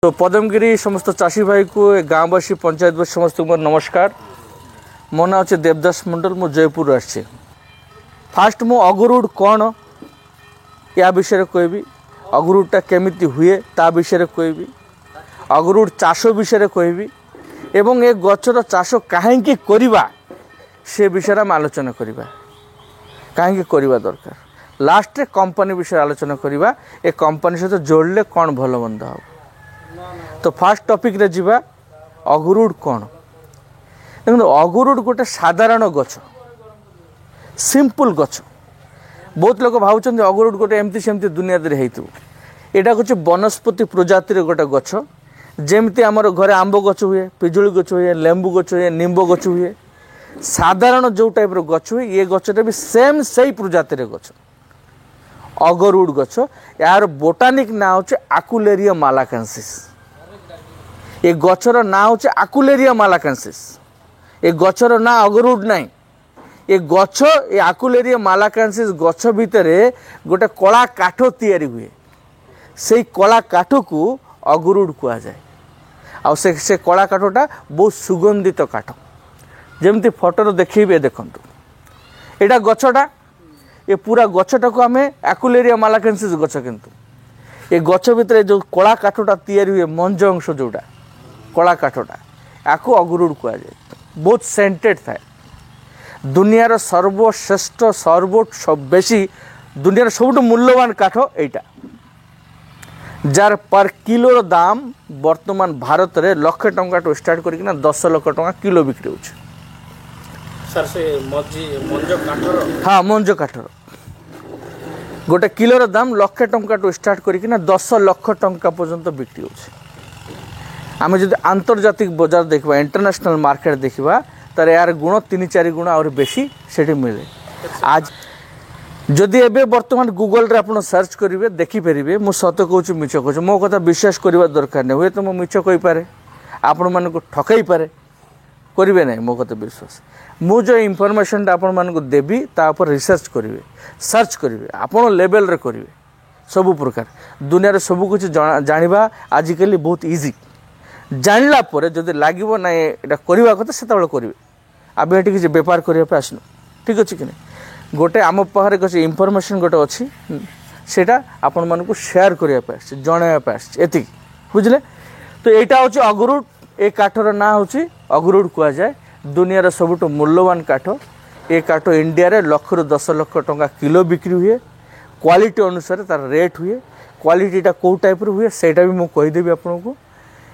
तो पदमगिरी समस्त चाषी भाई को गाँववासी पंचायतवासी समस्त को नमस्कार। मो ना हे देवदास मंडल मु जयपुर आसी। फास्ट मु अगरुड कौन या विषय कहबी, अगरुडटा केमिति हुए ता विषय कहबी, अगरुड चाष विषय कहबी एवं ए गचर चाष कहीं करवा से विषय आम आलोचना करवा, कहीं करवा दरकार। लास्ट कंपनी विषय आलोचना करवा, ए कंपनी सहित जोड़ले कौन भल मंद हम। तो फास्ट टॉपिक रे जीवा अगरुड कौन। देखो अगरुड गोटे साधारण गछ, सिंपल गछ। बहुत लोग भावुं अगरुड गोटे एमती सेमती दुनिया रे हेतु। एटा कुछ वनस्पति प्रजातिर गोटे गछ, जेमती आमर घरे आंब गछ हुए, पिजुली गछ हुए, लेंबू गछ हुए, निंब गछ हुए, साधारण जो टाइप रो गछ हुए ये गछटा भी सेम सही प्रजातिर गछ अगरुड गछ। यार बोटानिक ना होचे आकुलेरिया मालाकांसिस। ये गछर ना होचे आकुलेरिया मालाकांसिस। ये गछर ना अगरुड नहीं। ये गछ ये आकुलेरिया मालाकांसिस गछ भितरे गोटे कला काठ तैयारी हुए, से कला काठ को अगरुड कहा जाए। आ से कला काठटा बहुत सुगंधित काठ, जेमती फोटो देखिए। देखंतु एटा गछटा, ये पूरा गछटा को आमे आकुलेरिया मालाकांसिस गछ, किंतु ये गछ भितर जो कला काठटा तैयारी हुए मंज अंश जोटा कला काठटा याकू अगरुड कहा जाए। बहुत सेंटेड थाए। दुनियार सर्वश्रेष्ठ बेसी दुनियार सब मूल्यवान काठ एटा, जार पर किलो दाम वर्तमान भारत में लाख टंका टू स्टार्ट करके 10 लाख टंका किलो बिक्री होचे। सर से मंज काठर, हाँ मंज काठर गोटे किलोर दाम लाख टंका टू स्टार्ट करके 10 लाख टंका पर्यंत बिक्री होचे। आम जो आंतर्जातिक बजार देखा, इंटरनेशनल मार्केट देखा, तार यार गुण 3-4 गुण और बेसी से मिले। आज जदि एबे वर्तमान गूगल रे आपण सर्च करेंगे देखिपारे, मु सत कहूँ मिछ कहूँ, मो कथा विश्वास करवा दरकार नहीं। हुए तो मु मिछ कही पारे, आपण मानक ठकई पारे, करेंगे नहीं मो कथा विश्वास। मु जो इनफॉरमेशन आपण मानक देवी ता ऊपर रिसर्च करेंगे, सर्च करेंगे, आपण लेवल रे करेंगे। सब प्रकार दुनिया सब कुछ जानिबा आजिकली बहुत इजी। जानला पर जदि लागिबो ना एटा करबा कथा से करेंगे। आब एटी किसी बेपार करबा आसनु, ठीक अछि कि नहीं। गोटे आम पाखरे किसी इनफॉरमेशन गोटे अच्छी सेटा आपण मानक शेयर करने जनवा एति बुझले। तो यहाँ हूँ अगरुड। ए काठर ना हूँ अगरुड कह जाए। दुनियार सबुठ मूल्यवान काठ। ए काठ इंडिया रे 1 ରୁ 10 लाख टंका किलो बिक्री हुए। क्वालिटी अनुसार तार रेट हुए। क्वालिटीटा कौ टाइप हुए सेटा भी मुझे कहीदेवी आपन को।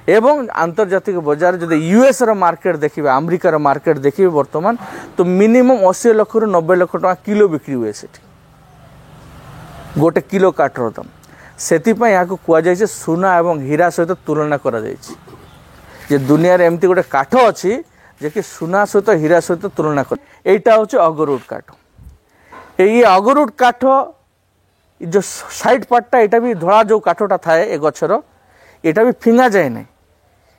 एवं आंतर्जातिक बजार जब यूएस रो मार्केट देखिए, अमेरिकार मार्केट देखिए वर्तमान, तो मिनिमम 80 लाख ରୁ 90 लाख टंका किलो बिक्री हुए से गोटे किलो काठर दाम। से यहाँ को कहुए सुना एवं हीरा सहित तुलना करा जे दुनिया रे एमती गोटे काठ अच्छी जे कि सुना सहित हीरा सहित तुलना कर। यहाँ हूँ अगरुड काठ। ये अगरुड काठ जो साइड पार्टा यहाँ भी धड़ा जो काठटा थाए ए गछर, यहाँ भी फिंगा जाए ना,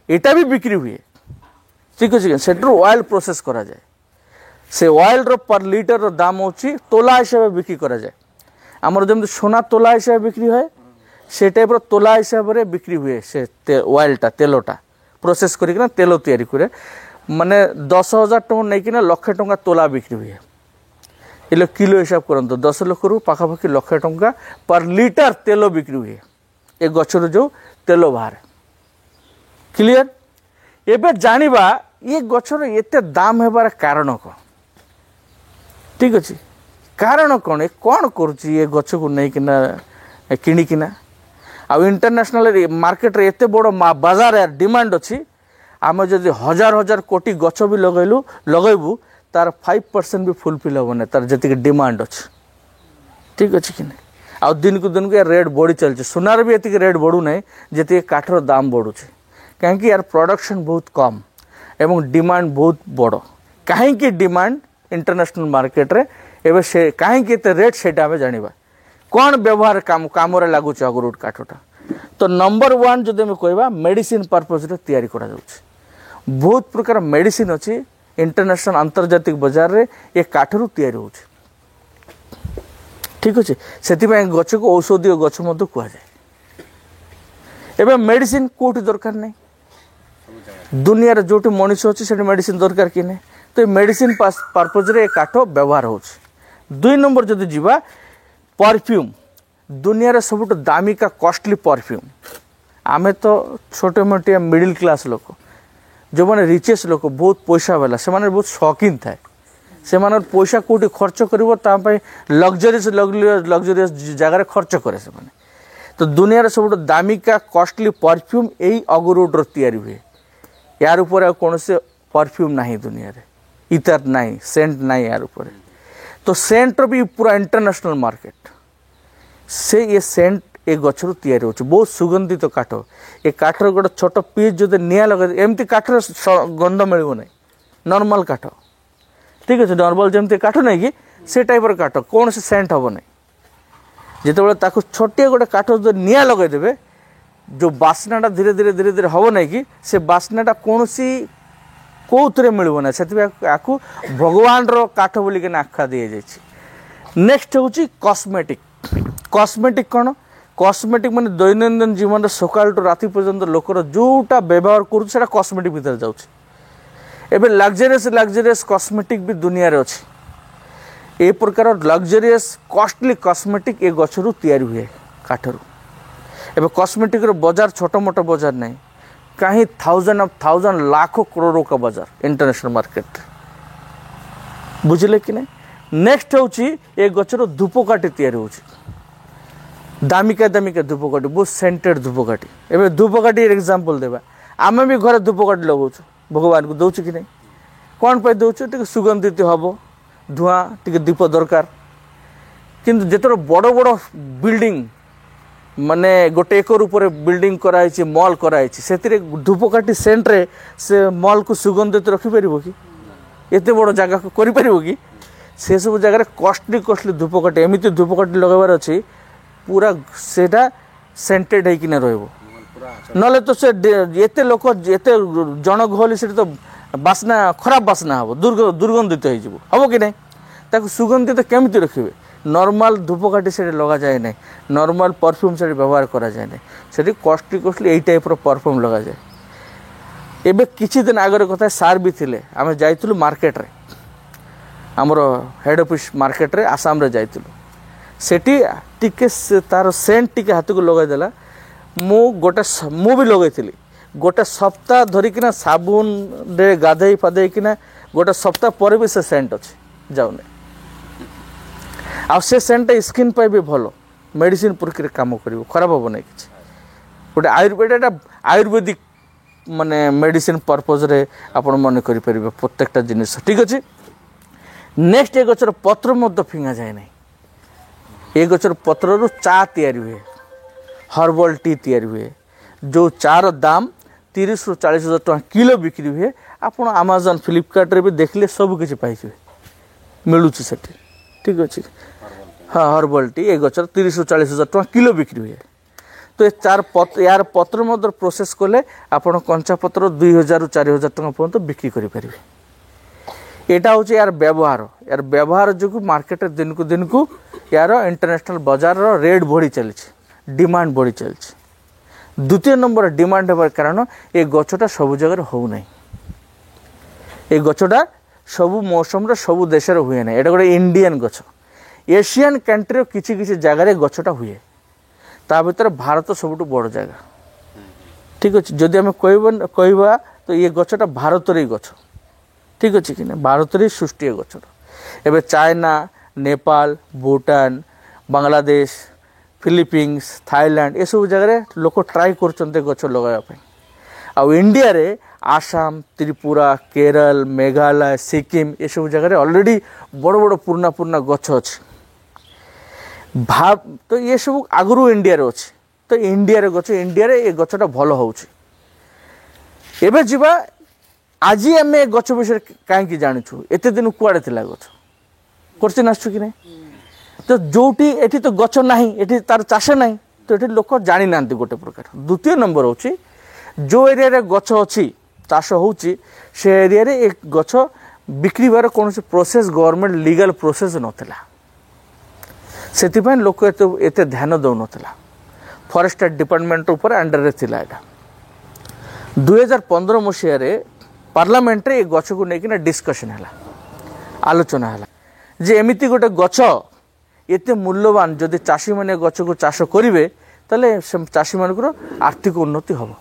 यहाँ भी बिक्री हुए, ठीक अच्छे। से ऑयल प्रोसेस करा जाए। से ऑयल रो पर लीटर रो दाम होची तोला हिसाब से बिक्री करा जाए। आमर जमी सोना तोला हिसाब से बिक्री है, से टाइप रो तोला हिसाब से बिक्री हुए। से ऑयलटा तेलटा प्रोसेस करके तेल तैयारी करे, माने 10,000 टଙ୍କା नहीं लक्षे टंका तोला बिक्री हुए। ये किलो हिसाब करते 10 लाख रू पाखापाखि लक्षे टंका पर लीटर तेल बिक्री हुए। ए गछर जो तेल बाहर क्लियर। एबे जानिबा ये गछर एते दाम हेबार कारण कौन, ठीक अच्छे। कारण कौन, कौन करुच्ची ये गछ को नहीं किणिकिना। आ इंटरनेशनल मार्केट रे एते बड़ बाजार डिमांड अच्छी। आम जब 1000 कोटी गछ भी लगेबू तार 5% भी फुलफिल हेबन तार जी डिमांड अच्छे, ठीक अच्छे कि नहीं। आ दिन को दिन को यार रेट बढ़ी चलছে। सुनार भी एति रेट बढ़ू ना जी काठर दाम बढ़ुचे, कहीं यार प्रोडक्शन बहुत कम एवं डिमांड बहुत बड़। कहीं डिमांड इंटरनेशनल मार्केट रे एबे से कहीं रेट से जानिबा कौन व्यवहार काम लगुच अगरुड काठटा। तो नंबर 1 जदि मैं कहवा मेडिसिन पर्पज रे तैयारी करा जाउछ। बहुत प्रकार मेडिसिन अच्छी इंटरनेशनल आंतर्जातिक बजार रे ये काठरू तैयारी होछ, ठीक अच्छे। से गछ को औषधीय गछ कह जाए। एबे मेडिसिन कोठी दरकार नहीं दुनिया रे जोटी मनुष्य अछि सेठी मेडिसिन दरकार कि नहीं तो ये मेडिसिन पर्पज रे काठ व्यवहार होछि 2 नंबर जदि जीवा परफ्यूम दुनिया रे सबुठ दामिका कॉस्टली परफ्यूम आमे तो छोटे मोटे मिडिल क्लास लोक जो माने रिचेस लोक बहुत पैसा वाला से माने बहुत शौकीन थाए से माने पैसा कोठी खर्च करिवो ता पय लग्जरियस जगह रे खर्च करे से माने तो दुनिया रे सबुठ दामिका कॉस्टली परफ्यूम एई अगरुड रो तयारी हुए यार ऊपर कौन से परफ्यूम नहीं दुनिया रे इतर नहीं सेंट नहीं यार ऊपर तो सेंट भी पूरा इंटरनेशनल मार्केट से ये सेंट ए गचर तैयारी होची बहुत सुगंधित तो काठ ए काठर गोटे छोट पीस जो निया लगे एमती काठर गंध मिलबो नहीं नॉर्मल काठ ठीक है नॉर्मल जमती काठ नहीं कि से टाइप काठ कौन से सेंट हम नहीं जिते छोटिया गोटे काठ जो निया लगे देवे जो बास्नाटा धीरे धीरे धीरे धीरे हम नहीं कि से बास्नाटा कौन सी कौन मिलबो ना से भगवान रो काठ बोलिक आख्या दी जाए नेक्स्ट हूँ कॉस्मेटिक कॉस्मेटिक कौन कॉस्मेटिक माने दैनंदिन जीवन सकाल टू राति पर्यंत लोकर जोटा व्यवहार कर कॉस्मेटिक भीतर जाउछि एबे लग्जरियस कॉस्मेटिक भी दुनिया रे अछि ए प्रकार लग्जरियस कॉस्टली कॉस्मेटिक ए गछरु तैयारी हुए काठरु एबे कॉस्मेटिक रो बाजार छोटो मोटो बाजार नहीं कहीं थाउजेंड लाखों करोड़ों का बाजार इंटरनेशनल मार्केट बुझले कि नहीं नेक्स्ट हूँ ए गचर धूपकाठी तैयारी होछि दामिका धूपकाठी बहुत सेंटेड धूपकाठी एवं धूपकाठी एग्जांपल देवा आम भी घर धूपकाठी लगाऊँ भगवान को दौच कि नहीं कौन पे दौच टे सुगंधित हम धुआं टे दीप दरकार किंतु जेतर बड़ बड़ बिल्डिंग माने गोटे एकर ऊपर बिल्डिंग कराई मॉल कराई से धूपकाठी सेंट्रे से मॉल को सुगंधित रखिपर कि एत बड़ जगह को करें कि से सब जगह कॉस्टली धूपकाठी एमती धूपकाठी लगार अच्छी पूरा सेटा सेंटेड होकिना रहिबो नले तो से एते लोक एते जन गहली से तो बासना खराब बासना हम दुर्गंधित हो हम कि नहीं ताको सुगंधित केमती रखिए नॉर्मल धूपकाठी से लगा जाए नहीं नॉर्मल परफ्यूम से व्यवहार करा जाए नहीं से कॉस्टली यही टाइप परफ्यूम लगा जाए एबे किछि दिन आगर कथा सार भी थिले आमे जाइतलु मार्केट रे हमर हेड ऑफिस मार्केट रे आसाम रे जाइतलु सेठी टिके तार सेंट टिके हाथ को लगा देला मु भी लगेली गोटे सप्ताह धरिकिना साबुन रे गाधई फाधई किना गोटे सप्ताह पर भी से सेंट अच्छे जाऊने आ से सेंट स्किन पे भी भलो मेडिसिन पुरकी काम कर खराब हम ना कि गोटे आयुर्वेदिक माने मेडिसिन पर्पज रे आपण मन करि परिबे प्रत्येकटा जिनिस ठीक अछि नेक्स्ट ए गचर पत्र मध्य फिंगा जाए नहीं ए गचर पत्र रु चा तैयारी हुए हर्बल टी तैयारी हुए जो चार दाम 30 ରୁ 40 हज़ार टका किलो बिक्री हुए आपण अमेजन फ्लिपकार्ट रे भी देखले सब किछि पाइछे मिलुछि सेठी ठीक अछि हाँ हर्बल टी ए गचर 30 ରୁ 40 हज़ार टका किलो बिक्री हुए तो ये चार यार पत्र मध्य प्रोसेस कले आपण कंचा पत्र 2000 ରୁ 4000 टका पर्यंत बिक्री करि परिबे एटा हूँ यार व्यवहार जो मार्केट दिन को यार इंटरनेशनल बाजार रेट बढ़ी चली डिमांड बढ़ी चली द्वितीय नंबर डिमांड होबार कारण ये गछटा सब जगह हो ना ये गछटा सब मौसम सब देश हुए ना एटा गोटे इंडियन गछ एशियन कंट्री किसी किसी जगार गछटा हुए ता भीतर भारत सबुठ बड़ जगह ठीक अच्छे जदि आम कहवा तो ये गछटा भारत गछ ठीक अच्छे कि ना भारत सृष्टि गचर एवं China Nepal Bhutan Bangladesh Philippines Thailand ये सब जगह लोक ट्राई कर गच लगाई आउ इंडिया रे आसाम त्रिपुरा केरल मेघालय सिक्किम ये सब जगह ऑलरेडी बड़ बड़ पुराना गच अच्छे भाव तो ये सब आगु इंडिया रे अच्छे तो इंडिया रे गच इंडिया रे ये गचटा भल होउछि एबे जिबा आज आम गच विषय कहीं जाचु एत दिन कुआड़े थी गच क्वेश्चन आसु कि नहीं तो जोटी एठी तो गच नहीं एठी तार चाष नहीं तो ये लोक जानी ना गोटे प्रकार द्वितीय नंबर हूँ जो एरिया रे गच अच्छी चाष होची से एरिया रे एक गच बिक्री बार कौन प्रोसेस गवर्नमेंट लीगल प्रोसेस नथिला सेति लोक एते ध्यान दौ नथिला फरेस्ट डिपार्टमेंट ऊपर अंडर रे थिला एटा 2015 मसीह रे पार्लियामेंट रे ए गछ को लेकिन डिस्कशन है आलोचना है जे एमिति गोटे गछ एते मूल्यवान जदि चाषी मैंने गछ को चाष करेंगे ताले चाषी मान आर्थिक उन्नति हम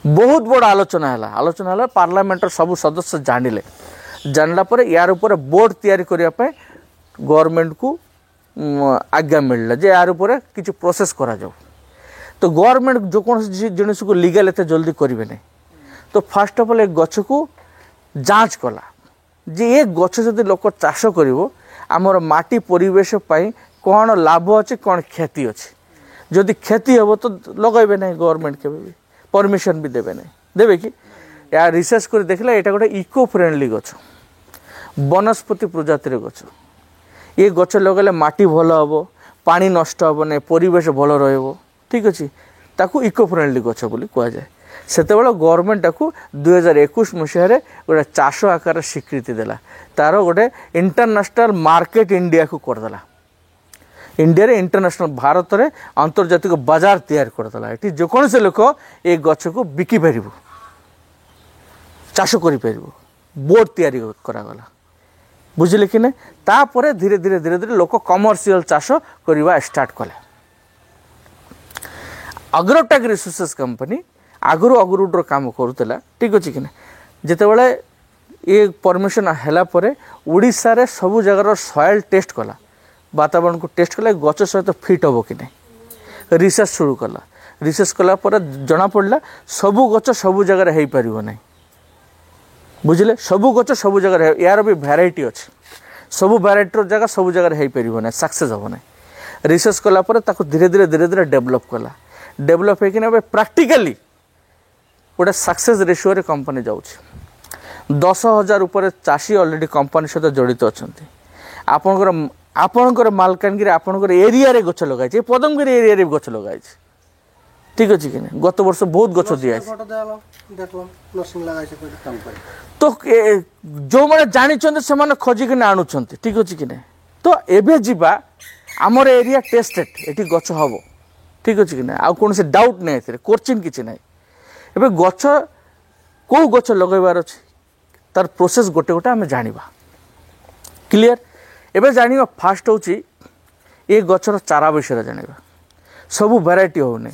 बहुत बड़ आलोचना है पार्लियामेंट सब सदस्य जानला पर यार ऊपर बोर्ड तैयारी करने गवर्नमेंट को आज्ञा मिलला जे यार ऊपर किसी प्रोसेस करा जाओ तो गवर्नमेंट जो कौन जिनिस को लीगल एत जल्दी करेंगे नहीं तो फास्ट ऑफ ऑल एक गछ को जांच कला जे ये गछ जदि लोक चाष करिवो आमर माटी परिवेश पाई कौन लाभ अच्छे कौन क्षति अच्छे जदि क्षति हे तो लगेबे नहीं गवर्नमेंट के भी परमिशन भी देबे नहीं देबे कि या रिसर्च कर देखला एटा गोटे इको फ्रेंडली गछ वनस्पति प्रजातिर गछ ये गछ लगले माटी भल हम पानी नष्ट हम नहीं परिवेश भल रहिबो ठीक अच्छे ताकू इको फ्रेंडली गछ बोली कह जाए सेतेबेले गवर्नमेंट ताकू 2021 मसीह गोटे चाष आकार स्वीकृति देला तार गोटे इंटरनेशनल मार्केट इंडिया को करदेला इंडिया रे इंटरनेशनल भारत रे अंतर्जातिक बाजार तैयार करदेला एटी जेकोन से लोक ए गछ को बिकी पारिबो चाष करि पारिबो बोर्ड तैयारी करागला बुझिले कि नहीं तापर धीरे धीरे धीरे धीरे लोक कमर्शियल चाष करवा स्टार्ट कले अग्रोटेक रिसोर्सेस कंपनी आगु अग्रोड काम करूला ठीक अच्छे कि जिते बड़े ये परमिशन है ओडिशा रे सबू जगार सॉइल टेस्ट कला वातावरण को टेस्ट कला गच सहित फिट हम कि नहीं रिसर्च शुरू कला रिसर्च कला जना पड़ा सबू गच सबू जगार हो पार ना बुझे सबू गच सबू जगार यार भी भेराइटी अच्छे सबू भेराइटर जगह सबू जगार हो पार ना सक्सेस हम ना रिसर्च कला धीरे धीरे धीरे धीरे डेभलप कला डेभलप होकर प्रैक्टिकली गोटे सक्सेस रेशियो रे कंपनी जाऊँगी 10,000 उपर चाषी ऑलरेडी कंपनी सहित जड़ित अच्छा आपणकर मालकानगिरी आपणकर एरिया रे गछ लगाई पदमगिरी एरिया रे गछ लगाई ठीक अच्छे कि गत वर्ष बहुत गछ दिया तो जो मैंने जानी से खोजिक आणुंट ठीक अच्छे कि तो एबे जीवा आमर एरिया टेस्टेड ये गछ हम ठीक अच्छे कि आ कौन से डाउट नहीं कोश्चिन किसी ना एबे गछ कौ गछ लगेबार अच्छे तार प्रोसेस गोटे गोटे आम जाना क्लियर एबे जानिबा फास्ट होची ये गछर चारा विषय जानिबा सबू भेराइटी होने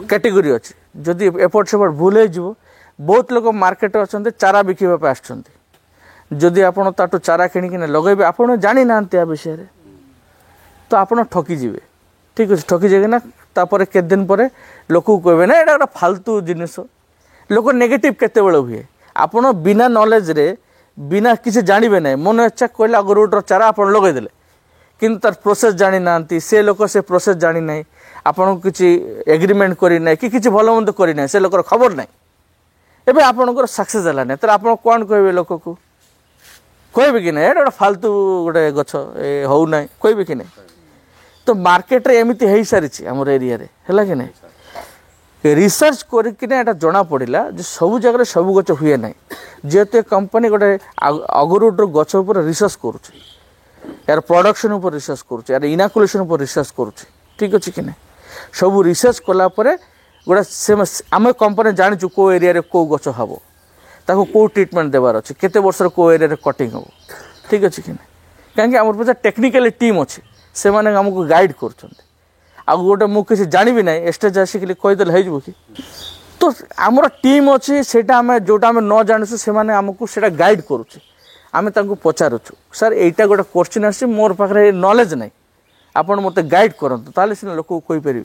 कैटेगरी अच्छी जदि एपट सेपट भूल हो बहुत लोग मार्केट अच्छा चारा बिकवाई आसुँच आपड़ ताठू चारा किणिक लगे आप जानी ना विषय तो आप ठकी जी ठीक अच्छे ठकी जाए ना तापर केते दिन पर लोक कहे ना यहाँ गोटे फालतू जिनिस लोक नेगेटिव केते हुए आपण बिना नॉलेज रे बिना किसी जानवे ना मन इच्छा कहले अगरुडर चारा आप लगेदेले किंतु तार प्रोसेस जानी ना से लोक से प्रोसेस जानी ना आपन किसी एग्रीमेंट करना कि किसी भल मंद करना से लोकर खबर ना एबे आपनकर सक्सेस है ना तो आप कौन कहे लोक को कहे कि ना गोटे फालतू गोटे गछ हो ना कहे कि नहीं तो मार्केट रे एमती हो सारी आम एरिया रे है कि नहीं रिसर्च करना जना पड़ा जो सब जगह सब गछ हुए ना जेहेतु कंपनी गोटे अगरुडर गछ उपर रिसर्च करुच्च यार प्रोडक्शन उपर रिसर्च करुच्च यार इनाकुलेशन उपर रिसर्च करुच्च ठीक अच्छे कि नहीं सब रिसर्च कलापर गोटे से आम कंपनी जाचु कौ एरिया कौ गछ हम ताको कौ ट्रिटमेंट देवार अच्छे केते वर्ष कौ एरिया कटिंग हम ठीक अच्छे कि नहीं कहीं आम पास टेक्निकल टीम अच्छे से माने हमको गाइड कर गोटे मुझे जानवी ना स्टेज आसिक कहीदे हो कि तो आमर टीम अच्छी से जोटा आम न जानूँ से आमको से गाइड करुचे आम पचारुचु सर यहीटा गोटे क्वेश्चन आसी मोर पाखे नॉलेज ना आपड़ मत गाइड करते ताले सीना लोक कहींपरि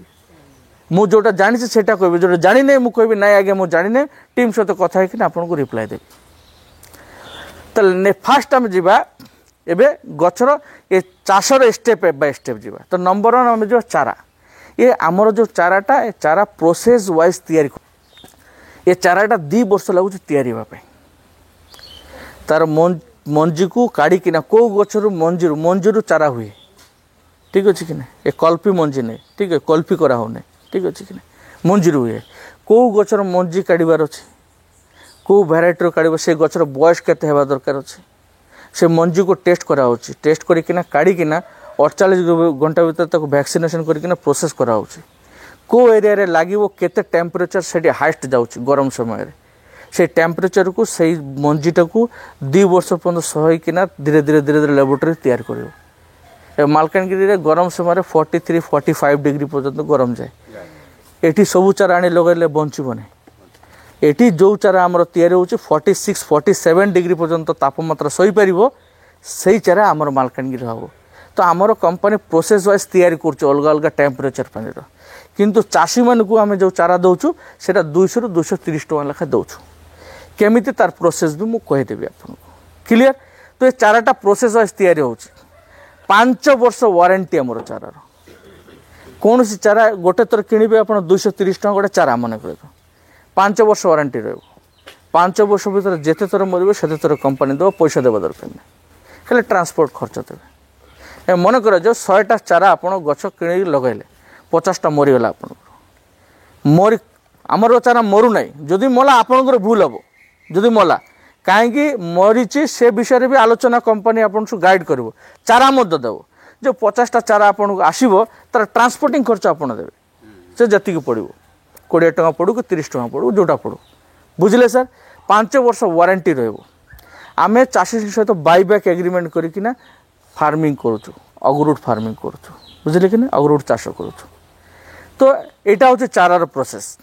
मुझे जोटा जानी से कह जो जानी ना मुझे ना आज्ञा मुझे जानी ना टीम सहित कथा है आपको रिप्लाई देवी तो फास्ट आम जा एबे गछर ये चाषर स्टेप बाय स्टेप जीवा तो नंबर 1 आम जो चारा ये आमर जो चाराटा ये चारा प्रोसेस वाइज तैयारी ये चाराटा 2 वर्ष लगुच तैयारी होगापी तार मंजी को काढ़ी कौ गचर मंजीरू चारा हुए ठीक अच्छे कि ना ये कल्पी मंजी नहीं ठीक है कल्पी करा हो नहीं ठीक अच्छे कि ना मंजीरू हुए कौ गचर मंजी काढ़ार अच्छे कौ भेराइटर काढ़ से गचर बयस केते हेबा दरकार अच्छे से मंजी को टेस्ट करा टेस्ट करना काढ़ी 48 घंटा भीतर वैक्सीनेशन करके प्रोसेस कराऊँच को एरिया रे लागिवो केते टेम्परेचर से हाइस्ट जाऊँच गरम समय रे से टेम्परेचर को सही मंजीटा को 2 वर्ष पर्यंत सहीकिना धीरे धीरे धीरे धीरे लेबोरेटरी तैयार कर मालकानगिरी गरम समय 43-45 डिग्री पर्यंत गरम जाए एटी सबू चारा आनी लगेले बंचब ना एटी जो चारा आमर तैयारी हो 46-47 डिग्री पर्यंत तापमात्रा सही पार से चारा आमर मालकानगिरी हम तो आमर कंपनी प्रोसेस वाइज तैयारी कर अलग अलग टेम्परेचर पानी किंतु चाषी मान को आम जो चारा दौचु से 200 ରୁ 230 टका लेखा दौचु केमिति तार प्रोसेस भी मुझे कहीदेवी आपको क्लियर तो ये चाराटा प्रोसेस वाइज तैयारी हो 5 वर्ष वारंटी आमर चारार कौन सी चारा गोटे थर किणवे आप 230 टका गोटे चारा मन कर 5 वर्ष वारंटी रहा 5 वर्ष भर जिते थर मरवे से थर कंपनी देव पैसा देवा दरकार नहीं खाली ट्रांसपोर्ट खर्च देवे मन कर जो 100टा चारा आप गछ कि लगेले 50टा मरीगला आप मरी आमर चारा मरु ना जदि मला आपंकर भूल हम जदि मला कहीं मरीची से विषय भी आलोचना कंपनी आपन गाइड कर चारा मत देव जो 50टा चारा आपन आसो तार ट्रांसपोर्टिंग खर्च आप देवे से जी पड़ो 20 टका पड़ू कि 30 टका पड़ू जोटा पड़ू बुझे सर 5 वर्ष वारंटी रमें चाषी सहित बाईबैक एग्रीमेंट करना फार्मिंग करुचु अगरुट फार्मिंग करुचु बुझे कि अगरुट चाष करुचु तो यहाँ हूँ चारार प्रोसेस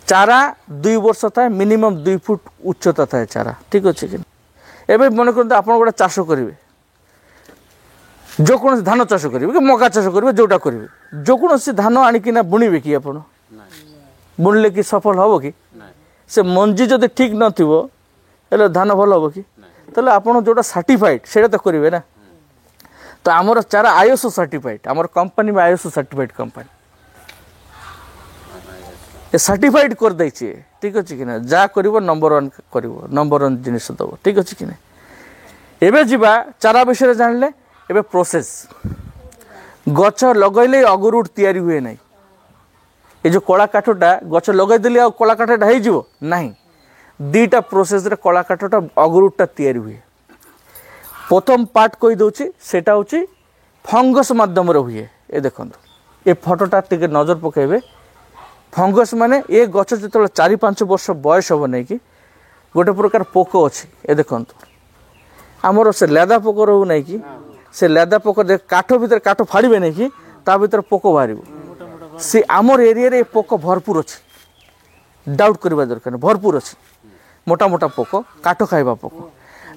चारा 2 वर्ष थाए मिनिमम 2 फुट उच्चता थाए चारा ठीक अच्छे कि एवं मन करते आप गोटे चाष करेंगे जो कौन धान चाष करेंगे कि मका चाष करेंगे जोटा करेंगे जो कौन धान आणिकिना बुणवे कि आप बुणले कि सफल हम कि से मंजी जदि ठीक न धान भल हम कि आप जोटा सर्टिफाइड से तो करेंगे ना तो आमर चारा आईएसओ सर्टिफाइड आमर कंपनी में आईएसओ सर्टिफाइड कंपनी ये सर्टिफाइड कर देछि ठीक अच्छे कि जा कर नंबर 1 कर नंबर 1 जिनिस दब ठीक अच्छे कि एबे जीवा चारा विषय जानले एबे प्रोसेस गछ लगैले अगरुट तैयारी हुए ना ये जो कला काठटा गछ लगैदेली आ कला काठटा हो जीवो नहीं 2टा प्रोसेस रे कला काठटा अगरुटटा तैयारी हुए प्रथम पार्ट कही दूची सेटा होची फंगस माध्यम हुए ये देखंतु ये फोटोटा टिके नजर पकेबे फंगस माने ये गछ जो 4-5 वर्ष बयस हम नहीं कि गोटे प्रकार पोक अच्छी ये देखंतु आमर से लेदा पोक रो नहीं कि से लेदा पोक काठ भीतर काठ फाड़े नहीं कि ता भीतर पोक बाहर से आमर एरिया रे पोक भरपूर अच्छी डाउट करवा दरकार भरपूर अच्छी मोटा मोटा पोक काठ खाइबा पोक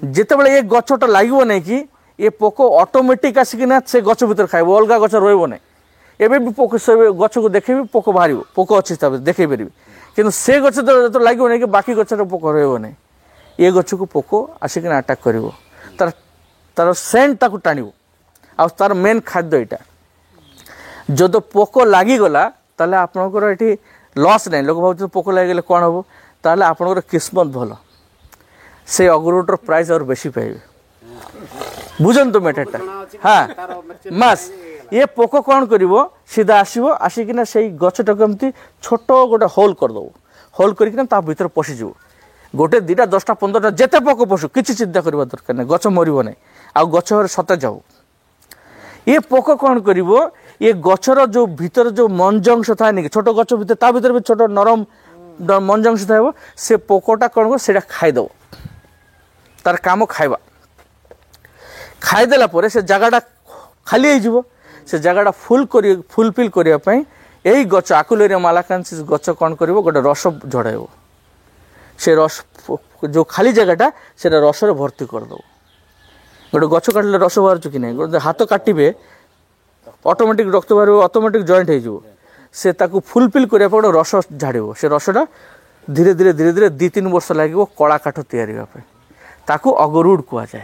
जितेबाला ये गछटा लगे ना कि ये पोक ऑटोमेटिक आसिकिना से गछ भीतर खाइब अलग गछ रोइबो ना एबे भी पोक से गछ को देखे पोक बाहर पोक अच्छी देखे पारि कि से गछ तो लगे ना कि बाकी गछ पोक रोइबो ना ये गछ को पोक आसिकिना अटैक कर तार तार सेंट ताकू टाणिबो आ तार मेन खाद्य यहाँ जदि पोक लगिगला ताले आपनकर ये लॉस नहीं लोक भाव पोक लगिगले कौन हम ताले आपनकर किस्मत भल से अगरुटर प्राइस और बेसी पाइबे बुझंतु मैटरटा हाँ मास ये पोक कौन करिवो सीधा आसीबो आसिकिना से गछटा कमती छोट गोटे होल करदेव होल करकिना ता भीतर पशिजिवो गोटे 2टा 10टा 15टा जेते पोक पशु किसी चिंता करबा दरकार नहीं गछ मरिबो नहीं आ गछ सते जाऊ ये पोक कौन करिवो ये गछर जो भीतर जो मंज अंश थाए नहीं छोट गछ भीतर ता भीतर भी छोट नरम मंज अंश थाए से पोकटा कौन को सेटा खाइदेव तार काम खाइबा खाईदेला से जगहटा खाली हो से जगहटा फुलफिल करने यही गच आकुलेरिया मालाकांसिस गच कौन कर गोटे रस झड़ाइब से रस जो खाली जगहटा से रस भर्ती करदेव गोटे गच काटिले रस बाहर कि नहीं गोटे हाथ काटे ऑटोमेटिक रक्त बाहर ऑटोमेटिक जॉइंट हो से ताकू फुलफिल करने गोटे रस झाड़ से रसटा धीरे धीरे धीरे धीरे 2-3 वर्ष लगे कला काठ तैयारी ताकू अगरुड कहुए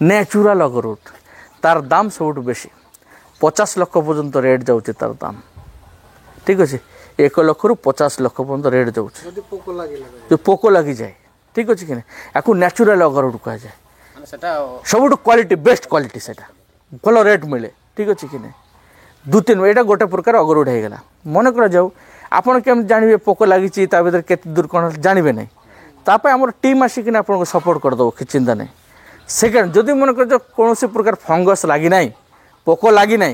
नेचुरल अगरुड तार दाम सब बेसी 50 लाख पर्यंत रेट जाऊँच तार दाम ठीक अच्छे 1 लाख ରୁ 50 लाख पर्यंत रेट जाऊँच जो पोक लगी जाए ठीक अच्छे कि या नेचुरल अगरुड कहुए सब क्वालिटी बेस्ट क्वालिटी से भल रेट मिले ठीक अच्छे कि 2-3 यहाँ गोटे प्रकार अगरुड होगा मन कर जाऊ आपड़ केम जानवे पोक लगी भर के दूर कौन जानवे ना ताप आम टीम आसिक आपको सपोर्ट करदेव कि चिंता नहीं सेकेंड जदि मन कर कौन प्रकार फंगस लगी ना पोक लगी ना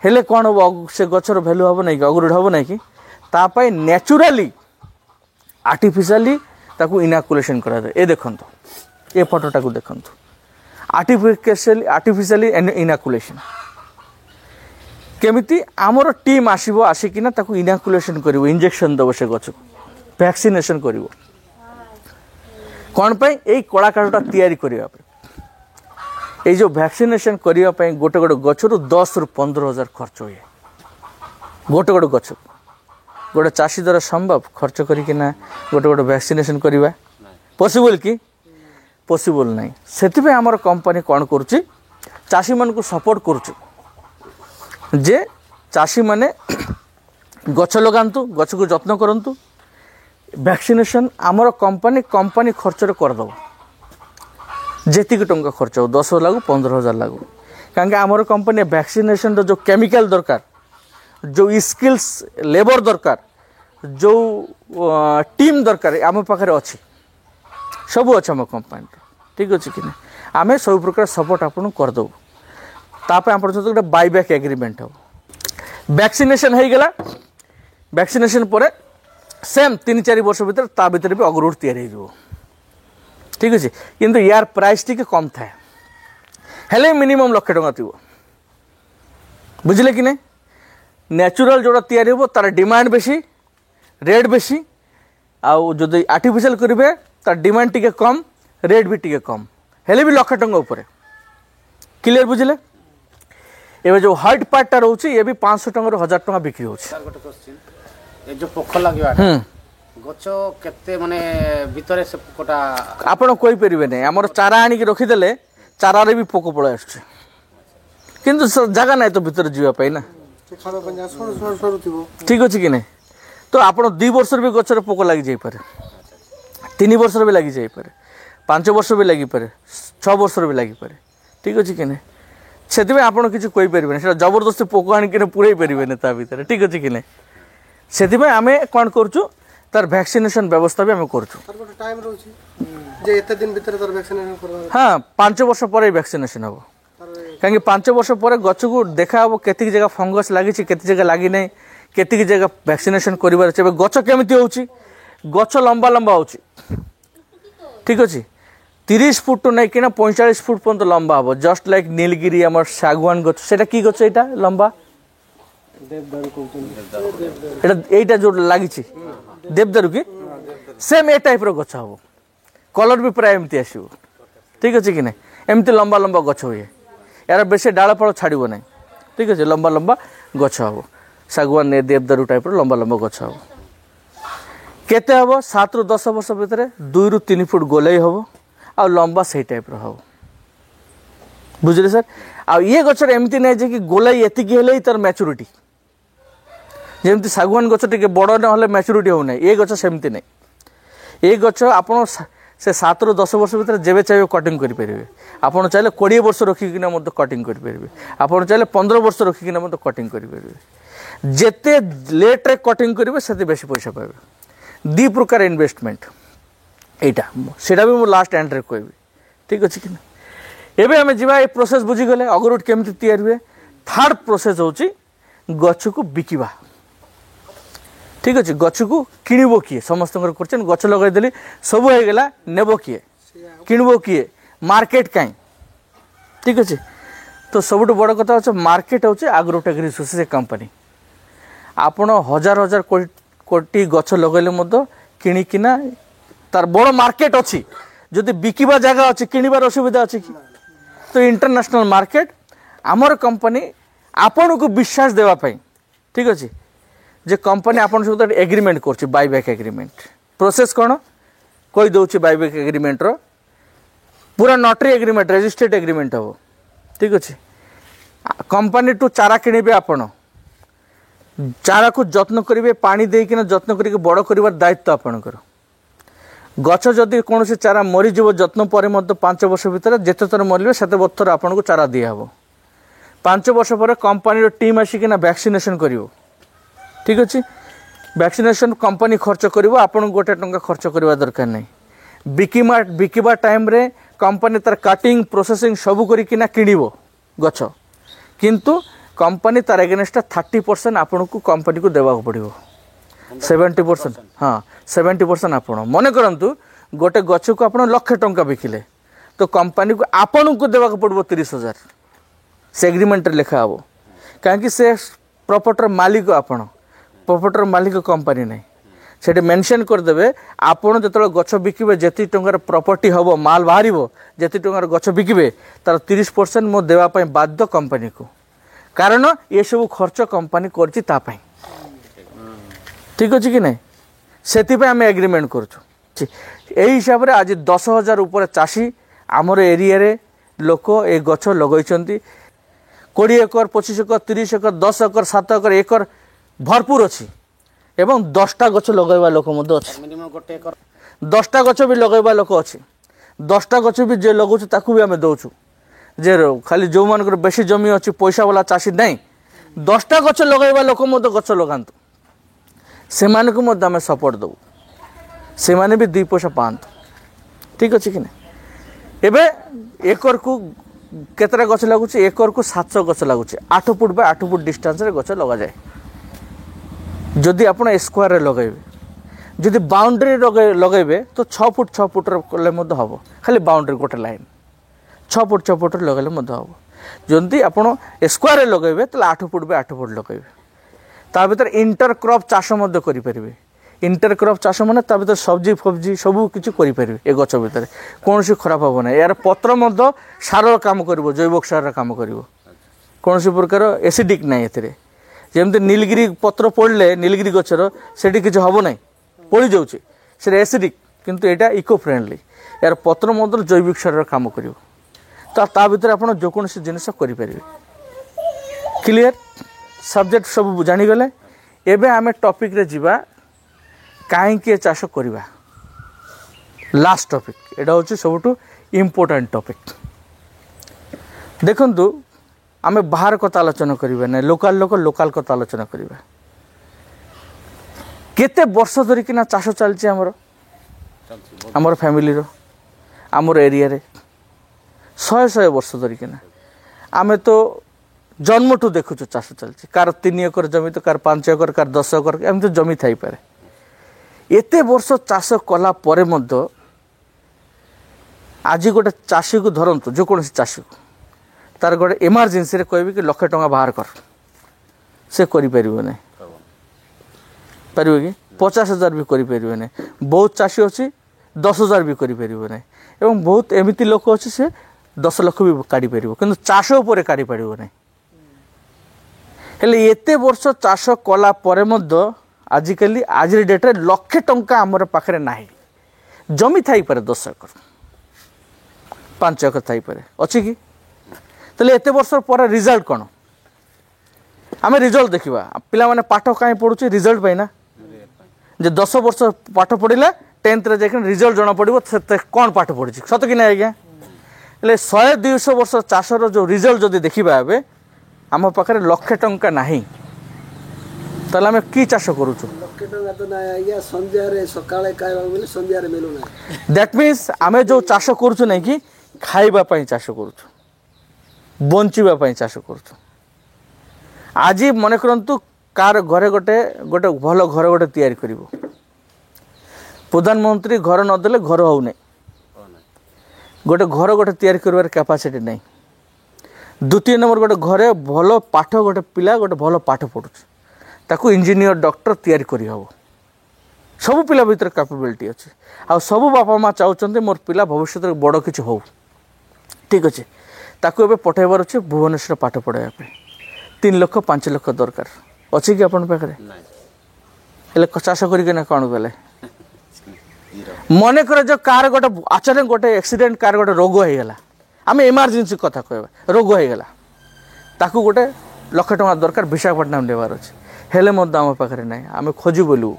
हेले कौन हम से गचर भैल्यू हम ना कि अग्रोड हम ना कि तापाई नेचुराली आर्टिफिशियली ताकू इनाकुलेशन करा जाए ए देखंतु ए फोटोटा को देखंतु आर्टिफिशियली इनाकुलेशन केमिति आमर टीम आसीबो आसिकिना ताकू इनाकुलेशन करिवो इंजेक्शन दबो से गछ वैक्सीनेशन करिवो कौन पाई ए कलाकारटा तैयारी करिवा पे ए जो वैक्सीनेशन करिवा पे गोटे गोटे गछरु 10 रु 15,000 खर्च होए गोटे गोटे गछ गोटे चाषी द्वारा संभव खर्च करिकिना गोटे गोटे वैक्सीनेशन करिवा पॉसिबल कि पॉसिबल नहीं सेति पे हमर कंपनी कोन करूची चाषी मन को सपोर्ट करूची जे चाषी माने गछ लगांतु गछ को जत्न करंतु वैक्सीनेशन आमर कंपनी खर्च कर दो जेति टंका खर्च हो 10 लागू 15,000 लागू कहीं आमर कंपनी वैक्सीनेशन जो केमिकल दरकार जो स्किल्स लेबर दरकार जो टीम दरकार आम पाखे अच्छी सब अच्छे आम कंपनी ठीक अच्छे कि आम सब प्रकार सपोर्ट आपन करदे तापर आप गोटे बायबैक एग्रीमेंट हो वैक्सीनेशन हो गला वैक्सीनेशन पर सेम 3-4 वर्ष भीतर ता भीतर भी अग्रोड तैयारी हो ठीक अच्छे किंतु यार प्राइस टी कम थाए हेले मिनिमम लक्ष टंका थी बुझे कि नहीं नेचुरल जोड़ा तैयारी हो तार डिमांड बेसी रेट बेसी आउ जो आर्टिफिशियल करेंगे तार डिमांड टी कम रेट भी टी कम हेले भी लक्ष टंका ऊपर क्लियर बुझे एवं जो हार्ड पार्टा रोचे ये भी 500 टंका 1000 टंका बिक्री होची ए जो पोख लगे गच केते माने भितरे से पोकटा आपण कोई परिबे नै हमर चारा आनी के रखि देले चारा रे भी पोक पळे आछे किंतु जगह नै तो भीतर जीवा पाई ना खाना पंजा सर थिबो ठीक अछि कि नै तो आपण 2 वर्ष भी गच रे पोक लागि जाई पारे 3 वर्ष भी लागि जाई पारे 5 वर्ष भी लागि पारे 6 वर्ष भी लागि पारे ठीक अछि कि नै सेति में आपण किछु कोइ परिबे नै सेटा जबरदस्ती पोक आनी के पुरै परिबे नै ता भीतर ठीक अछि कि नै सेति में आमे कोन करछु तार वैक्सीनेशन व्यवस्था भी आम टाइम जे एते दिन भीतर तार वैक्सीनेशन करबा हाँ 5 वर्ष पर वैक्सीनेशन हम कहीं 5 वर्ष पर गच को देखा हम केति जगह फंगस लगी केति जगह लगी ना केति जगह वैक्सीनेशन करिवार छै गच केमिति होउची गच लंबा लंबा होउची ठीक अछि 30 फुट नहीं कि 45 फुट पर्यंत लंबा हम जस्ट लाइक नीलगिरी आम सागवान गच सेटा की गच एटा लंबा एटा जो लगी देवदारू की सेम ए टाइप गछ हम कलर भी प्राय एमती आसो ठीक अच्छे कि नहीं एमती लंबा लंबा गछ हुए यार बेस डाल फल छाड़ ना ठीक अच्छे लंबा लंबा गछ हम सागवान देवदारू टाइप लंबा लंबा गछ हम केते हम 7 ରୁ 10 वर्ष भितर 2 ରୁ 3 फुट गोलाई हम आ लंबा से टाइप हम बुझे सर आ ये गचर एमती नहीं जे कि गोलाई एतिकी हेले तार मैच्योरिटी जमती सागवान गच टे बड़ ना मैच्योरिटी हो ना ये गच सेमती नहीं ये गच आप से 7 ରୁ 10 वर्ष भीतर जेबे चाहिए कटिंग करेंगे आपड़ चाहिए 20 वर्ष रखिकिना कटिंग करेंगे आपड़ चाहिए 15 वर्ष रखिकिना कटिंग करेंगे जिते लेट रे कटिंग करेंगे से बेसी पैसा पाए 2 प्रकार इन्वेस्टमेंट यहाँ सेटा भी मुझे लास्ट एंड रे कहबी ठीक अच्छे कि एबे आम जा ये प्रोसेस बुझीगले अग्रोड केमती तैयारी हुए थर्ड प्रोसेस होची गछ को बिकिबा ठीक अच्छे गछ को किणव किए समस्त क्वेश्चन गछ लगेदेली सब हो गला नेब किए किणव किए मार्केट कहीं ठीक अच्छे तो सब बड़ कथा अच्छे मार्केट होचे एग्रोटेक रिसोर्सेस कंपनी आपण हजार हजार कोटी गछ लगेले किणिकिना तार बड़ मार्केट अच्छी जदि बिकिबा जगह अच्छी किणवार असुविधा अच्छी कि तो इंटरनेशनल मार्केट आमर कंपनी आपण को विश्वास देवाई ठीक अच्छे जे कंपनी आपन सहित एग्रीमेंट करछि बायबैक एग्रीमेंट प्रोसेस कौन कोई दउछि बायबैक एग्रीमेंट रो पूरा नोटरी एग्रीमेंट रजिस्टर्ड एग्रीमेंट हो ठीक अच्छे कंपनी टू चारा किणवे आपण चारा को जत्न करेंगे पानी देकिना जत्न करके बड़ कर दायित्व आपणकर गछ जदि कौन से चारा मरीज जत्न पर 5 वर्ष भीतर जिते थर मरवे से थर आपन को चारा दिहब 5 वर्ष पर कंपनी टीम आसिकिना वैक्सीनेशन करिवो ठीक अच्छे वैक्सीनेशन कंपनी खर्च करिवो आपन गोटे टंका खर्च करवा दरकार नहीं बिकिबा टाइम रे कंपनी तार काटिंग प्रोसेसिंग सबू करिकिना किणिबो गछ किंतु कंपनी तार एगेनेस्ट 30% आपन को कंपनी को देवा पड़ो 70%। हाँ 70% आपण मन करंतु गोटे गछ को आप 1,00,000 टंका बिकिले तो कंपनी को आपन को देवा पड़ो 30,000 से एग्रीमेंट लिखा हम कहीं से प्रॉपर्टर मालिक आपण प्रॉपर्टर मालिक कंपनी नहीं से मेंशन करदे आपड़ जो गछ बिकिबे जी टंकार प्रॉपर्टी हम माल बाहर जी टंकार गछ बिकिबे तार 30% मो देवाई बाध्य कंपनी को कारण ये सब खर्च कंपनी करछि तापाई ठीक अच्छे कि नहीं से आम एग्रीमेंट करुँ यही हिसाब से आज 10,000 उपर चाषी आमर एरिया रे लोक ए गछ लगई 20 एकर 25 एकर 30 एकर 10 एकर 7 एकर एकर भरपूर अच्छी एवं 10टा गछ लगेवा लोक मिनिमम गोटे एकर 10टा गछ भी लगेवा लोक अच्छी 10टा गछ भी जे लगाऊँ ताकू भी आम दौचु जे खाली जो मान बेसी जमी अच्छी पैसा वाला चाषी नहीं 10टा गछ लगेवा लोक गछ लगातु से आम सपोर्ट दबू से भी 2 पैसा पातु ठीक अच्छे कि नहीं एबे एकर को केतरा गछ लगुच एकर को 700 गछ लगुच 8 फुट बाय 8 फुट डिस्टेंस रे गछ लगा जाए जदि आप स्क्वायर लगेबे जदि बाउंड्री लगेबे तो 6 फुट 6 फुट कले मध्य हम खाली बाउंड्री गोटे लाइन 6 फुट 6 फुट लगेले मध्य हम जदि आप स्क्वायर लगेबे तो 8 फुट बाय 8 फुट लगेबे ता भीतर इंटर क्रॉप चाष मध्य करि परिबे इंटर क्रॉप चाष माने ता भीतर सब्जी फब्जी सब किछि करि परिबे ए गछ भीतर कोनोसी खराब हो ना यार पत्र मध्य सार काम करिवो जैविक सार काम करिवो कोनोसी प्रकार एसिडिक नाही एथिरे जेमते नीलगिरी पत्र पड़ले नीलगिरी गछर सेठी किछि हबो नाही पड़ी जाउछि से एसिडिक किंतु एटा इको फ्रेंडली यार पत्र मध्य जैविक सार काम करिवो ता भीतर आपण जो कोनोसी जिनिस करि परिबे क्लियर सब्जेक्ट सब जानी गले एबे आमे टॉपिक रे जिबा काहे के चाष करिबा लास्ट टॉपिक एटा होछि सबटु इम्पोर्टेंट टॉपिक देखंतु आमे बाहर कथा आलोचना करिबा नै लोकल लोकल कथा आलोचना करिबा केते वर्ष धरि किना चाष चलछि हमर फैमिली रो हमर एरिया रे 100 वर्ष धरि किना आमे तो जन्म ठू देखु चाष चलछि कार 3 एकर जमी तो कार 5 एकर कार 10 एकर एमते जमी थाई पारे एते वर्ष चाष कला परे मध्य आज गोटे चाषी को धरतु जो कौन चाषी को तार गोटे इमरजेंसी रे कहबी कि 1,00,000 टंका बाहर कर से करि परिबो नै परिबो कि 50,000 भी करि परिबो नै बहुत चाषी अछि 10,000 भी करि परिबो नै एवं बहुत एमिति लोक अछि से 10 लाख भी काढी परिबो किंतु चाष ऊपर काढी परिबो नै हेले एते वर्ष चाष कला परे मध्य आजिकली आज डेट रे 1,00,000 टंका हमर पाखरे नाही जमी थाई पारे 10 एकर 5 एकर थाई पारे अछि कि तले एते वर्ष पर रिजल्ट कोन आमे रिजल्ट देखिबा पिला माने पाठ काई पढुची रिजल्ट पाइना जे 10 वर्ष पाठ पढिला 10th रे जेकन रिजल्ट जणा पडिबो से कोन पाठ पढुची सत कि नै आज्ञा ले 100-200 वर्ष चाषर जो रिजल्ट जदि देखिबा एबे आम पाखरे 1,00,000 टंका नाही ताले आमे की चाष करूछु 1,00,000 टंका तो नाही आज्ञा संध्या रे सकाळे खाइबा बोले संध्या रे मिलु ना दैट मीन्स आमे जो चाष करूछु नै कि खाइबा पई चाष करूछु बंचिबा पई चाष करूछु आज मन करंतु कार घरे गोटे गोटे भल घर गोटे तैयारी करिवो प्रधानमंत्री घर न देले घर हो नै गोटे घर गोटे तैयारी करबार कैपेसिटी नै द्वितीय नंबर गोटे घरे भल पाठ गोटे पिला गोटे भल पाठ पढुछ ताकू इंजीनियर डॉक्टर तैयारी करि हबो सब पिला भीतर कैपेबिलिटी अछि आ सब बापा माँ चाहते मोर पिला भविष्य में बड़ किसी हो ठीक अच्छे ताकू एबे पठाइबार अच्छे भुवनेश्वर पाठ पढ़ाइबा पे 3 लाख 5 लाख दरकार अच्छे कि आपन पाखरे हेले चाष करके कौन गले मन कर जो कार गोटे अचानक गोटे एक्सीडेंट कार गोटे रोग हो गला आम इमरजेंसी कथा कहबा रोग हो गला ताकू गोटे 1,00,000 टंका दरकार विशाखापट्टनम लेबार अच्छे हेले मध्य आम पाखरे ना आम खोजी बोलू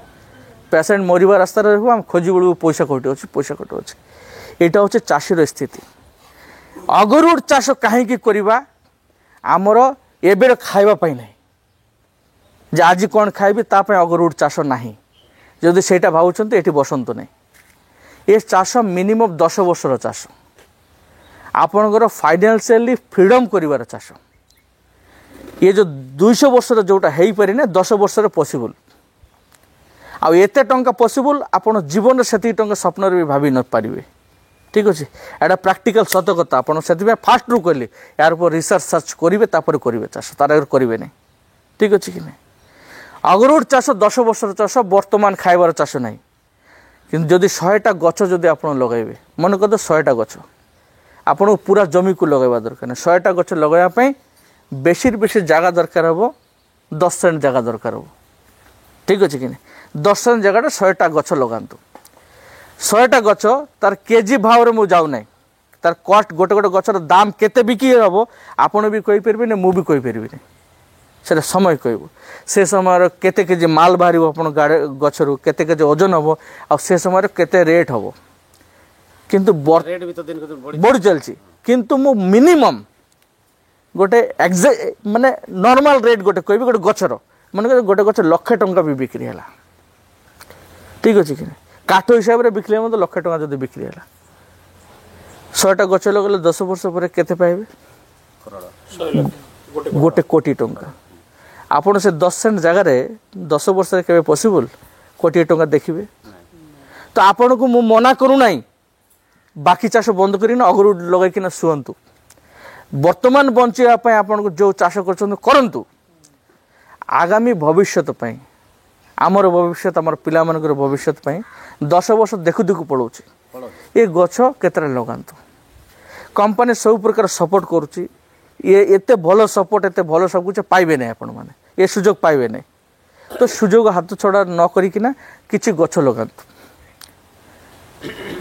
पेसेंट मरवा रास्ता रही आम खोजी बोलू पैसा कौटी अच्छे पैसा कौटी अच्छे यहाँ हूँ चाषीर स्थिति अगरुड़ चाष कहीं करवा आमर एबे खाइबा ना जे आज कौन खाइबे तापाई अगरुड़ चाष ना जदि सेटा भावुं ये बसंत नहीं ये चाष मिनिमम 10 वर्षर चाष ଆପଣଙ୍କର ଫାଇନାନ୍ସିଆଲି ଫ୍ରିଡମ୍ କରିବାର ଚାଷ ये जो 200 वर्षर जोटा हो पारे 10 वर्षर पॉसिबल आउ एते टंका पॉसिबल आपण जीवन से टंका स्वप्न भी भाभी न पारे ठीक अच्छे एटा प्रैक्टिकल सत कथा आप फास्ट रू कहली यार ऊपर रिसर्च सर्च करेंगे तापर करेंगे चाष तार करेंगे नहीं ठीक अच्छे कि नहीं अगरुड चाष 10 वर्षर चाष बर्तमान खाइबार चाष ना कि जदि 100टा गछ जदि आप लगे मन कर 100टा गछ आपन पूरा जमी को लगेगा दरकार नहीं 100टा गछ लगाइबा बेसी बेसी जगह दरकार हम 10 सेंट जगह दरकार हम ठीक अच्छे कि नहीं 10 सेंट जगह 100टा गछ लगातु 100टा गछ तार केजी भाव में जाऊ ना तार कस्ट गोटे गोटे गचर दाम केते बिक्री हम आपड़ भी कहीपर मु भी कहीपर से समय कह से समय केते केजी माल बाहर आप गचर केते केजी ओजन हम आ से समय केते रेट हम किंतु रेट भी तो दिन को दिन बढ़ी चलती किंतु मु मिनिमम गोटे एक्जाक्ट माने नॉर्मल रेट गोटे कहबी गोटे गचर मन गोटे गच 1,00,000 टंका भी बिक्री है ठीक अच्छे कि काठ हिसाब से बिकले 1,00,000 टंका जब बिक्री है 100टा गच लगले 10 वर्ष पर केते पाइबे गोटे कोटी टंका आपन से 10 सेंट जगह 10 वर्ष के पॉसिबल कोटी टंका देखिए तो आपन को मु मना करू नहीं बाकी चाष बंद करी अगरुड लगे शुअंतु वर्तमान बचापी आपन जो चाष करतु आगामी भविष्य आमर भविष्य आम पिला भविष्य 10 वर्ष देखु देखु पड़ोची ये गछ केतरा लगातु कंपनी सब प्रकार सपोर्ट करुच्ची ये एते भल सपोर्ट एते भल सब कुछ पाइबे नहीं आपण माने ये सुजोग पाइबे नहीं तो सुजोग हाथ छड़ा न करिकिना किछि गछ लगातु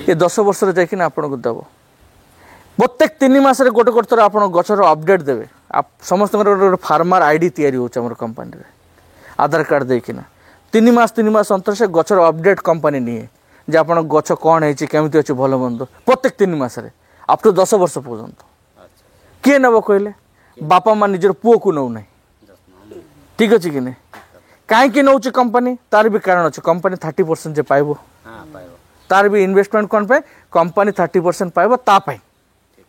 ये 10 वर्ष जाइकिना आपन को देबो प्रत्येक 3 मास गोटे गोटे थर आप गचर अपडेट देवे आप समस्त गोटे फार्मर आईडी तैयारी होमर कंपानी आधार कार्ड देकिना 3 मास अंतर से गचर अपडेट कंपानी निए जे आप गच कौन है केमती अच्छे भल मंद प्रत्येक 3 मास अप टू 10 वर्ष पर्यंत किए नब कहले बापा माँ निजर पुओ को नौ ना ठीक अच्छे कि नहीं कहीं नौ कंपानी तार भी कारण अच्छे कंपानी 30% जे पाइबो तार भी इन्वेस्टमेंट कौन पाए कंपानी 30% पाइबो ता पाई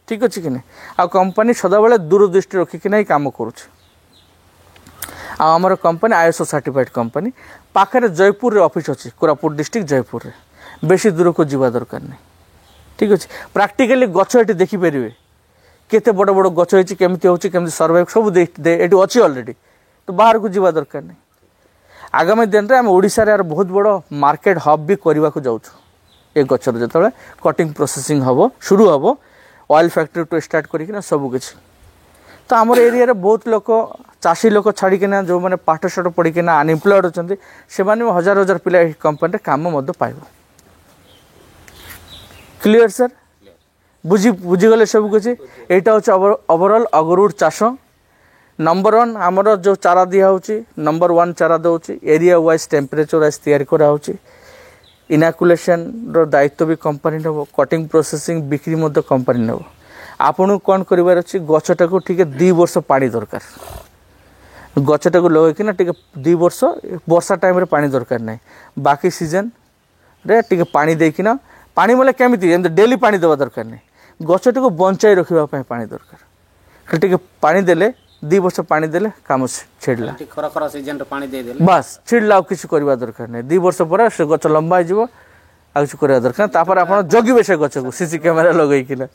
ठीक अच्छे कि नहीं आ कंपानी सदाबले दूरदृष्टि रखिकिना ही काम करुच्छे आमर कंपानी ISO सर्टिफाइड कंपानी पाखे जयपुर ऑफिस अच्छी कोरापुट डिस्ट्रिक्ट जयपुर रे बेसी दूर को जीवा दरकार नहीं ठीक अच्छे प्रैक्टिकली गछ ये देखिपर केते बड़ बड़ गछ होती केमती होची केमती सर्वाइव सब ये अच्छी ऑलरेडी तो बाहर को जीवा दरकार नहीं आगामी दिन में आम ओडिशा रे बहुत बड़ मार्केट हब भी करने को जाऊँ ये गचर जो कटिंग प्रोसेसिंग हम शुरू हम ऑयल फैक्ट्री टू स्टार्ट करना सबकि तो आमर एरिया बहुत लोक चाषी लोक छाड़िकिना जो मैंने पाठशाठ पढ़िकिना अनएम्प्लॉयड अच्छा से हजार हजार पिला कंपानी काम पाइब क्लियर सर बुझीगले सब किसी यहाँ हूँ ओवरऑल अगरुड चाष नंबर 1 आमर जो चारा दिखाई नंबर 1 चारा दूसरी एरिया वाइज टेम्परेचर वाइज तैयारी कराऊँच इनाकुलेसन दायित्व भी कंपानी नब कटिंग प्रोसेसिंग बिक्री कंपानी नब आपन कौन करार अच्छी गछटा को ठीक 2 वर्ष पानी दरकार गछटा को लगेकिना टे 2 वर्ष वर्षा टाइम रे पानी दरकार ना बाकी सीजन रे टे पानी देकिना पानी बोले केमिति डेली पानी देवा दरकार नहीं गछटा को बंचाई रखा पानी दरकार टे पानी देले 2 वर्ष पानी देले काम छेड़ला खरा खरा सीजन रे पानी दे देले बस छिड़ला किसी करवा दरकार नहीं 2 वर्ष पर से गछ लंबा हो किसी करवा दरकार तापर आप जगिबे से गछ को सीसी कैमेरा लगेकिना